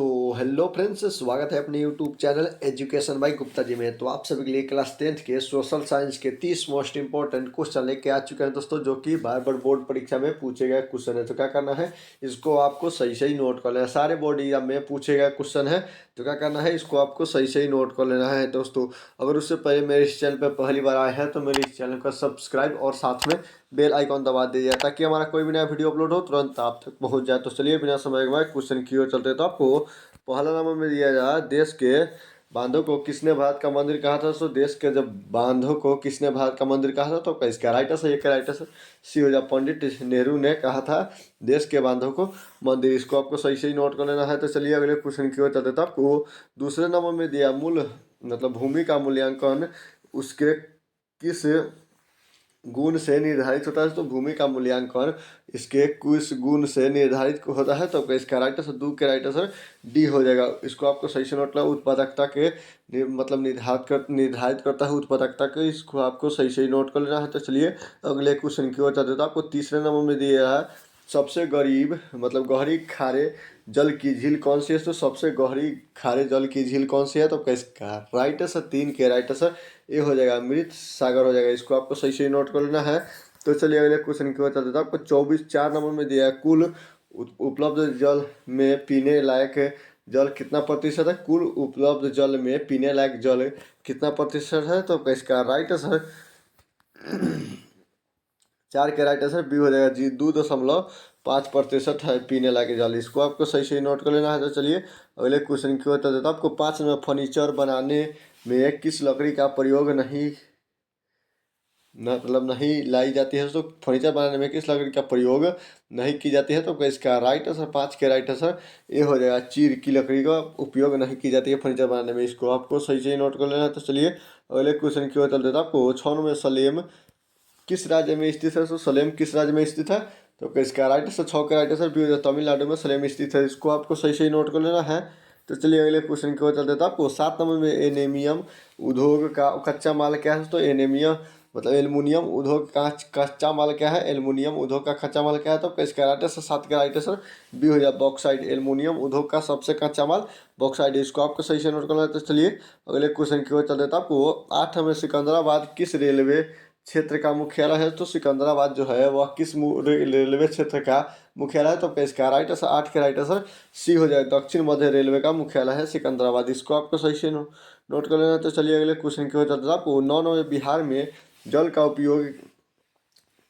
तो hello friends, स्वागत है अपने YouTube channel education by Gupta ji में। तो आप सभी के लिए क्लास 10th के सोशल साइंस के 30 मोस्ट इंपॉर्टेंट क्वेश्चन लेके आ चुके हैं दोस्तों, जो कि बार बार बोर्ड परीक्षा में पूछे गए क्वेश्चन है। तो क्या करना है, इसको आपको सही सही नोट कर लेना। सारे बोर्ड एग्जाम में पूछे गए क्वेश्चन है, तो क्या करना है, इसको आपको सही सही नोट कर लेना है दोस्तों। अगर उससे पहले मेरे इस चैनल पर पहली बार आए हैं तो मेरे इस चैनल को सब्सक्राइब और साथ में बेल आइकॉन दबा दीजिए, ताकि हमारा कोई भी नया वीडियो अपलोड हो तुरंत आप तक पहुंच जाए। तो चलिए बिना समय गवाए क्वेश्चन की ओर चलते हैं। तो आपको पहला नंबर में दिया जा, देश के बांधों को किसने भारत का मंदिर कहा था। सो देश के जब बांधों को किसने भारत का मंदिर कहा था, तो इसका राइट आंसर, एक राइट आंसर सी हो जाए। पंडित नेहरू ने कहा था देश के बांधों को मंदिर। इसको आपको सही सही नोट कर लेना है। तो चलिए अगले क्वेश्चन की ओर चलते। तो आपको दूसरे नंबर में दिया, मूल मतलब भूमि का मूल्यांकन उसके किस गुण से निर्धारित होता है। तो भूमि का मूल्यांकन इसके कुछ गुण से निर्धारित होता है। तो इसका राइट आंसर, दो के राइट आंसर डी हो जाएगा। इसको आपको सही से नोट करना। उत्पादकता के मतलब निर्धारित करता है उत्पादकता के, इसको आपको सही सही नोट कर लेना है। तो चलिए अगले क्वेश्चन की ओर चलते। तो आपको तीसरे नंबर में दिया है, सबसे गरीब मतलब गहरी खारे जल की झील कौन सी है। तो सबसे गहरी खारे जल की झील कौन सी है। तो इसका राइट आंसर, तीन के राइट आंसर ये हो जाएगा, अमृत सागर हो जाएगा। इसको आपको सही सही नोट कर लेना है। तो चलिए अगले क्वेश्चन की ओर चलते। आपको 24 4 नंबर में दिया है, कुल उपलब्ध जल में पीने लायक जल कितना प्रतिशत है। कुल उपलब्ध जल में पीने लायक जल कितना प्रतिशत है। तो इसका राइट आंसर, 4 के राइट आंसर बी हो जाएगा जी, 2.5% है पीने लायक जल। इसको आपको सही सही नोट कर लेना है। तो चलिए अगले क्वेश्चन की ओर चलते। आपको 5 नंबर, फर्नीचर बनाने में किस लकड़ी का प्रयोग नहीं मतलब नहीं लाई जाती है। तो फर्नीचर बनाने में किस लकड़ी का प्रयोग नहीं की जाती है। तो इसका राइट आंसर, 5 के राइट आंसर ये हो जाएगा, चीड़ की लकड़ी का उपयोग नहीं की जाती है फर्नीचर बनाने में। इसको आपको सही सही नोट कर लेना है। तो चलिए अगले क्वेश्चन की ओर चलते। आपको 6 में सलेम किस राज्य में स्थित है। तो सलेम किस राज्य में स्थित है। तो इसका राइट आंसर, 6 के राइट आंसर बी हो जाए, तमिलनाडु में सलेम स्थित है। इसको आपको सही सही नोट कर लेना है। तो चलिए अगले क्वेश्चन की ओर चलते। तो आपको 7 नंबर में एल्युमिनियम उद्योग का कच्चा माल क्या है। तो एल्युमिनियम मतलब एल्युमिनियम उद्योग का कच्चा माल क्या है। एल्युमिनियम उद्योग का कच्चा माल क्या है। तो इसका राइट आंसर, 7 का राइट आंसर बी हो जाए, बॉक्साइट। एल्युमिनियम उद्योग का सबसे कच्चा माल बॉक्साइट। इसको आपको सही से नोट करना है। तो चलिए अगले क्वेश्चन की ओर चलते। तो आपको 8 में सिकंदराबाद किस रेलवे क्षेत्र का मुख्यालय है। तो सिकंदराबाद जो है वह किस रेलवे क्षेत्र का मुख्यालय है। तो इसका राइट आंसर, 8 के राइट आंसर सी हो जाए, दक्षिण मध्य रेलवे का मुख्यालय है सिकंदराबाद। इसको आपको सही से नोट कर लेना। तो चलिए अगले क्वेश्चन की ओर चलते हैं। आपको 9 में बिहार में जल का उपयोग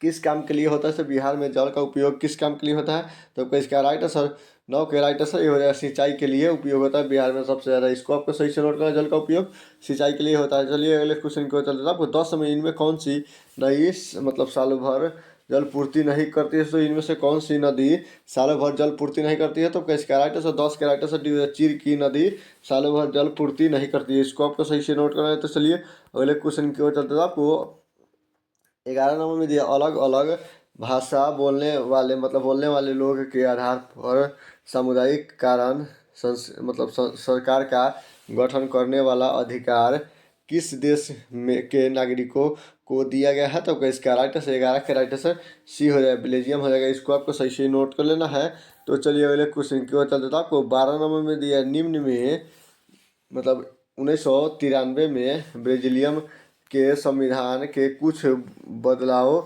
किस काम के लिए होता है। तो बिहार में जल का उपयोग किस काम के लिए होता है। तो इसका राइट आंसर, 9 के राइट आंसर ये हो जाएगा, सिंचाई के लिए उपयोग होता है बिहार में सबसे ज़्यादा। इसको आपको सही से नोट करना, जल का उपयोग सिंचाई के लिए होता है। चलिए अगले क्वेश्चन की ओर चलते हैं। आपको 10 में इनमें कौन सी नदी मतलब साल भर जल पूर्ति नहीं करती है। तो इनमें से कौन सी नदी सालों भर जल पूर्ति नहीं करती है। तो इसका राइट आंसर, 10 के राइट आंसर डी हो जाए, चीर की नदी सालों भर जल पूर्ति नहीं करती है। इसको आपको सही से नोट करना है। तो चलिए अगले क्वेश्चन की ओर चलते हैं। आपको 11 नंबर में दिया, अलग अलग भाषा बोलने वाले लोग के आधार पर सामुदायिक कारण सरकार का गठन करने वाला अधिकार किस देश में के नागरिकों को दिया गया है। तो इसका राइट आंसर, 11 के राइट आंसर सी हो जाएगा, बेल्जियम हो जाएगा। इसको आपको सही से नोट कर लेना है। तो चलिए अगले क्वेश्चन की ओर चलते। तो आपको 12 नंबर में दिया, निम्न में मतलब 1993 में ब्राजीलियम के संविधान के कुछ बदलाव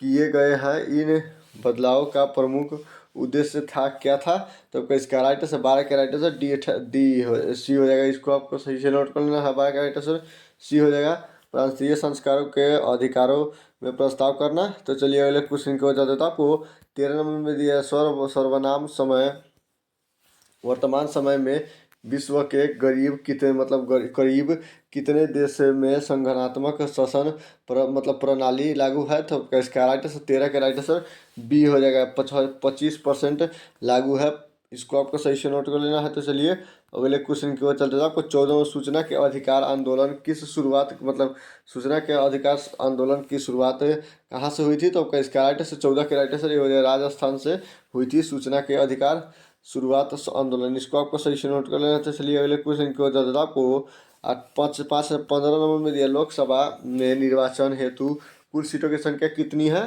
किए गए हैं। इन बदलाव का प्रमुख उद्देश्य था क्या था। तो इसका राइट आंसर, 12 के राइट आंसर सी हो जाएगा। इसको आपको सही से नोट कर लेना है, 12 का राइट आंसर सी हो जाएगा, प्रांतीय संस्कारों के अधिकारों में प्रस्ताव करना। तो चलिए अगले क्वेश्चन की ओर जाते। तो आपको 13 नंबर में दिया, सर्वनाम समय वर्तमान समय में विश्व के करीब कितने देश में संगठनात्मक शासन प्रणाली लागू है। तो इसका राइट आंसर, 13 का राइट आंसर बी हो जाएगा, 25% लागू है। इसको आपको सही से नोट कर लेना है। तो चलिए अगले क्वेश्चन की ओर चलते हैं। आपको 14 में सूचना के अधिकार आंदोलन किस शुरुआत सूचना के अधिकार आंदोलन की शुरुआत कहाँ से हुई थी। तो इसका राइट आंसर, 14 के राइट आंसर ये हो जाएगा, राजस्थान से हुई थी सूचना के अधिकार शुरुआत आंदोलन। इसको आपको सही से नोट कर लेना। तो चलिए अगले क्वेश्चन की ओर जाते हैं। आपको 15 नंबर में दिया, लोकसभा में निर्वाचन हेतु कुल सीटों की संख्या कितनी है।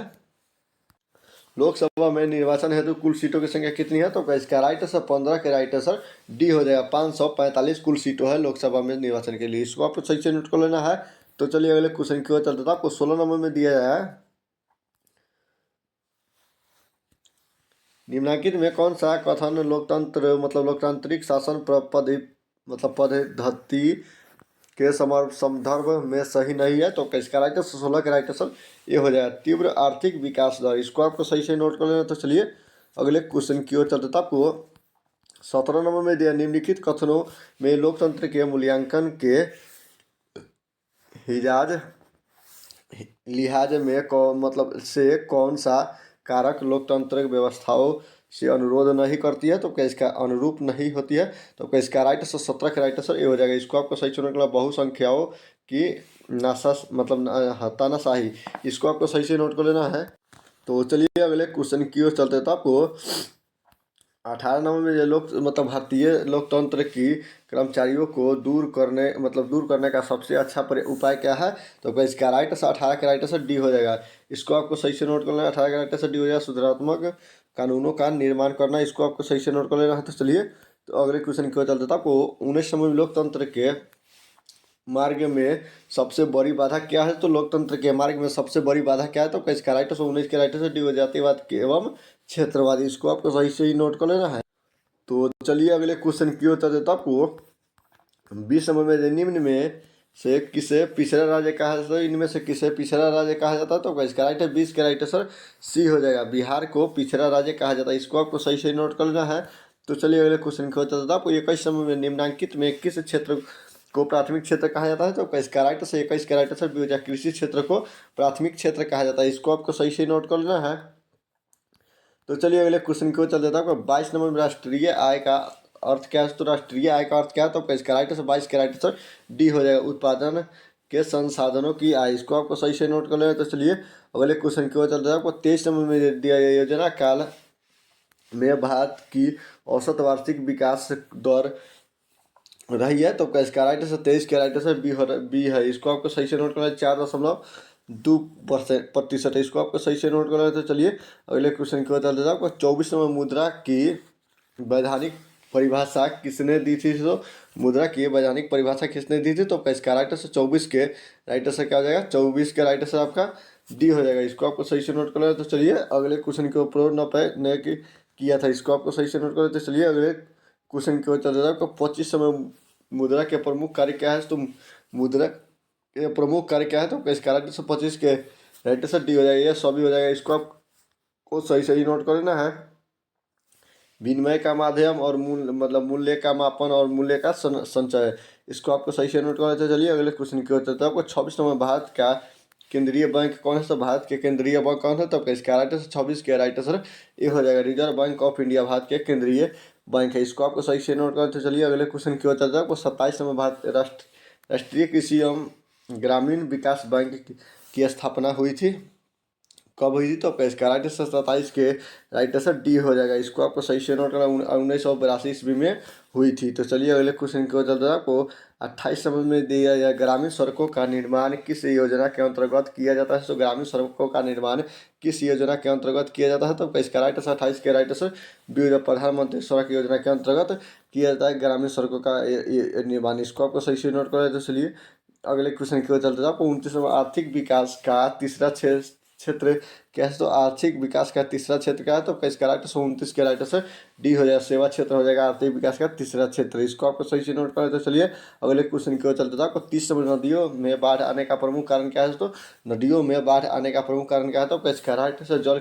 लोकसभा में निर्वाचन हेतु कुल सीटों की संख्या कितनी है? तो इसका राइट आंसर 15 के राइट आंसर डी हो जाएगा। 545 कुल सीटों है लोकसभा में निर्वाचन के लिए। इसको आपको सही से नोट कर लेना है। तो चलिए अगले क्वेश्चन की ओर चलते था। आपको 16 नंबर में दिया गया है, निम्नलिखित में कौन सा कथन लोकतंत्र मतलब लोकतांत्रिक शासन पद्धति के संदर्भ में सही नहीं है? तो इसका राइट आंसर 16 का राइट आंसर ये हो जाएगा तीव्र आर्थिक विकास दर। इसको आपको सही से नोट कर लेना। तो चलिए अगले क्वेश्चन की ओर चलते था। आपको 17 नंबर में दिया, निम्नलिखित कथनों में लोकतंत्र के मूल्यांकन के लिहाज में कौन सा कारक लोकतांत्रिक व्यवस्थाओं से अनुरोध नहीं करती है? तो क्या इसका अनुरूप नहीं होती है? तो क्या इसका राइट आंसर 17 का राइट आंसर ये हो जाएगा। इसको आपको सही चुनने के लिए बहुसंख्याओं की तानाशाही, इसको आपको सही से नोट कर लेना है। तो चलिए अगले क्वेश्चन की ओर चलते हैं। तो आपको 18 नंबर में ये भारतीय लोकतंत्र की कर्मचारियों को दूर करने का सबसे अच्छा उपाय क्या है? तो इसका राइट आंसर 18 का राइट आंसर डी हो जाएगा। इसको आपको सही से नोट कर लेना। 18 का राइट आंसर डी हो जाएगा। सुधारात्मक कानूनों का निर्माण करना, इसको आपको सही से नोट कर लेना है। तो चलिए तो अगले क्वेश्चन की ओर चलते था। आपको 19 नंबर में लोकतंत्र के मार्ग में सबसे बड़ी बाधा क्या है? तो लोकतंत्र के मार्ग में सबसे बड़ी बाधा क्या है? तो इसका राइट आंसर 19 के राइट आंसर डी हो जातिवाद एवं क्षेत्रवाद, इसको आपको सही से ही नोट कर लेना है। तो चलिए अगले क्वेश्चन की ओर चलते। आपको 20 नंबर में निम्न में से किसे पिछड़ा राज्य कहा जाता है? इनमें से किसे पिछड़ा राज्य कहा जाता है? तो इसका राइट है 20 का राइट आंसर सी हो जाएगा। बिहार को पिछड़ा राज्य कहा जाता है, इसको आपको सही से नोट कर लेना है। तो चलिए अगले क्वेश्चन की ओर चलते था। आपको 21 नंबर में निम्नलिखित में किस क्षेत्र को प्राथमिक क्षेत्र कहा जाता है? तो इसका राइट आंसर 21 का राइट आंसर बी हो जाएगा। कृषि क्षेत्र को प्राथमिक क्षेत्र कहा जाता है, इसको आपको सही से नोट कर लेना है। तो चलिए अगले क्वेश्चन की ओर चल देता हूँ। 22 नंबर में राष्ट्रीय आय का अर्थ क्या है? तो राष्ट्रीय आय का अर्थ क्या है? तो इसका राइट आंसर 22 का राइट आंसर डी हो जाएगा। उत्पादन के संसाधनों की आय, इसको आपको सही से नोट कर लेना। तो चलिए अगले क्वेश्चन की ओर चलते हैं। आपको 23 नंबर में दिया गया योजना काल में भारत की औसत वार्षिक विकास दर रही है। तो इसका राइट आंसर 23 का राइट आंसर बी है, इसको आपको सही से नोट करना है। 4.2% इसको आपको सही से नोट करना है। तो चलिए अगले क्वेश्चन की ओर चलते हैं। आपको 24 नंबर मुद्रा की वैधानिक परिभाषा किसने दी थी? तो मुद्रा की वैधानिक परिभाषा किसने दी थी? तो इसका राइट आंसर 24 के राइट आंसर क्या हो जाएगा? 24 का राइट आंसर आपका डी हो जाएगा, इसको आपको सही से नोट करना है। तो चलिए अगले क्वेश्चन के ऊपर न किया था, इसको आपको सही से नोट करना है। तो चलिए अगले क्वेश्चन की ओर चलते हैं। आपको 25 में मुद्रा के प्रमुख कार्य क्या है? तो मुद्रा के प्रमुख कार्य क्या है? तो इसका राइट आंसर 25 के राइट आंसर डी हो जाएगा, ये सभी हो जाएगा, इसको आपको सही सही नोट कर लेना है। विनिमय का माध्यम और मूल्य का मापन और मूल्य का संचय, इसको आपको सही से नोट करना चाहिए। चलिए अगले क्वेश्चन की ओर चलते हैं। आपको 26 नंबर भारत का केंद्रीय बैंक कौन है? तो भारत के केंद्रीय बैंक कौन है? तो इसका राइट आंसर 26 के राइट आंसर ये हो जाएगा। Reserve bank of India Bharat के केंद्रीय बैंक है, इसको आपको सही से नोट करना चाहिए। चलिए अगले क्वेश्चन की ओर चलते हैं। आपको 27 नंबर भारत राष्ट्रीय कृषि एवं ग्रामीण विकास बैंक की स्थापना हुई थी, कब हुई थी? तो इसका राइट आंसर 27 के राइट आंसर डी हो जाएगा, इसको आपको सही से नोट करना। 1982 ईस्वी में हुई थी। तो चलिए अगले क्वेश्चन की ओर चलते हैं। आपको 28 नंबर में दिया गया, ग्रामीण सड़कों का निर्माण किस योजना के अंतर्गत किया जाता है? तो ग्रामीण सड़कों का निर्माण किस योजना के अंतर्गत किया जाता है? तो इसका राइट आंसर 28 के राइट आंसर बी, प्रधानमंत्री सड़क योजना के अंतर्गत किया जाता है ग्रामीण सड़कों का निर्माण, इसको आपको सही से नोट करना है। तो चलिए अगले क्वेश्चन की ओर चलते हैं। आपको 29 नंबर आर्थिक विकास का तीसरा क्षेत्र क्या है? तो आर्थिक विकास का तीसरा क्षेत्र क्या है? तो इसका राइट आंसर 29 के राइट आंसर डी हो जाएगा। सेवा क्षेत्र हो जाएगा आर्थिक विकास का तीसरा क्षेत्र, इसको आपको सही से नोट करना है। तो चलिए अगले क्वेश्चन की ओर चलते था। आपको 30 नंबर नदियों में बाढ़ आने का प्रमुख कारण क्या है? तो नदियों में बाढ़ आने का प्रमुख कारण क्या है? तो इसका राइट आंसर जल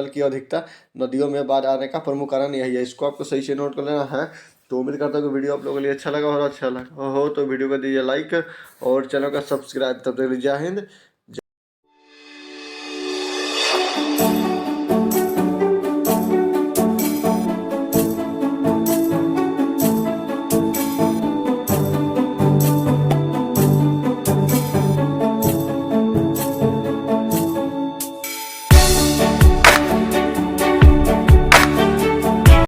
की अधिकता नदियों में बाढ़ आने का प्रमुख कारण यही है, इसको आपको सही से नोट कर लेना है। तो उम्मीद करता हूँ कि वीडियो आप लोगों के लिए अच्छा लगा और अच्छा लगा हो तो वीडियो को दीजिए लाइक और चैनल का सब्सक्राइब। तब तक जय हिंद,